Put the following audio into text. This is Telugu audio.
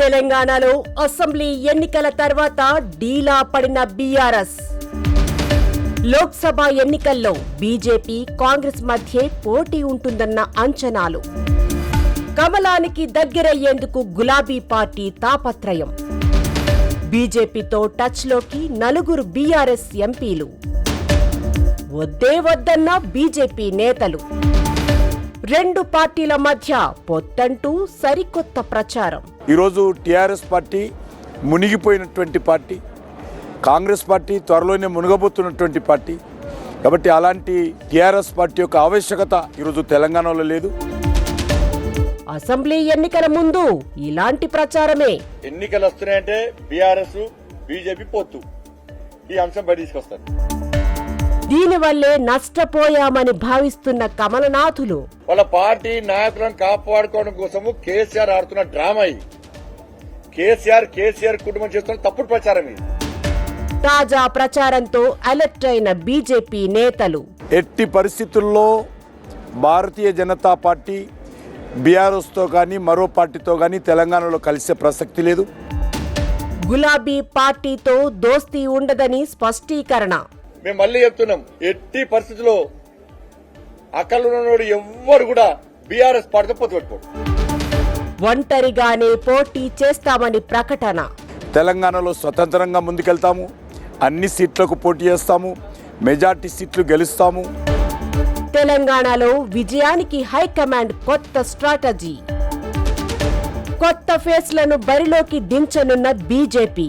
తెలంగాణలో అసెంబ్లీ ఎన్నికల తర్వాత డీలా పడిన బీఆర్ఎస్. లోక్సభ ఎన్నికల్లో బీజేపీ కాంగ్రెస్ మధ్య పోటీ ఉంటుందన్న అంచనాలు. కమలానికి దగ్గరయ్యేందుకు గులాబీ పార్టీ తాపత్రయం. బీజేపీతో టచ్లోకి 4 బీఆర్ఎస్ ఎంపీలు. వద్దే వద్దన్న బీజేపీ నేతలు. 2 పార్టీల మధ్య పొత్తంటూ సరికొత్త ప్రచారం. ఈరోజు టీఆర్ఎస్ పార్టీ మునిగిపోయినటువంటి పార్టీ, కాంగ్రెస్ పార్టీ త్వరలోనే మునగబోతున్నటువంటి పార్టీ. కాబట్టి అలాంటి టీఆర్ఎస్ పార్టీ యొక్క ఆవశ్యకత ఈరోజు తెలంగాణలో లేదు. అసెంబ్లీ ఎన్నికల ముందు ఇలాంటి ప్రచారమే. ఎన్నికలు వస్తున్నాయంటే బీఆర్ఎస్ బీజేపీ పొత్తు, ఈ అంశం బయట తీసుకొస్తారు. దీనివల్లే నష్టపోయామని భావిస్తున్న కమలనాథులు. వాళ్ళ పార్టీ నాయకులను కాపాడుకోవడం కోసము కేసీఆర్ ఆడుతున్న డ్రామా ఇది. కేసీఆర్ కుటుంబం చేస్తున్న తప్పుడు ప్రచారం ఇది. తాజా ప్రచారంతో అలర్ట్ అయిన బీజేపీ నేతలు. ఎట్టి పరిస్థితుల్లో భారతీయ జనతా పార్టీ బీఆర్ఎస్తో కానీ మరో పార్టీతో కానీ తెలంగాణలో కలిసే ప్రసక్తి లేదు. గులాబీ పార్టీతో దోస్తీ ఉండదని స్పష్టీకరణ. మేము మళ్ళీ చెప్తున్నాం, ఎట్టి పరిస్థితుల్లో అక్కడున్నోడు ఎవ్వరు కూడా బీఆర్ఎస్ పార్టీతో పొత్తు పెట్టుకోడు. ఒంటరిగానే పోటీ చేస్తామని ప్రకటన. తెలంగాణలో స్వతంత్రంగా ముందుకెళ్తాము, అన్ని సీట్లకు పోటీ చేస్తాము, మెజార్టీ సీట్లు గెలుస్తాము. తెలంగాణలో విజయానికి హైకమాండ్ కొత్త స్ట్రాటజీ. కొత్త ఫేస్లను బరిలోకి దించనున్న బీజేపీ.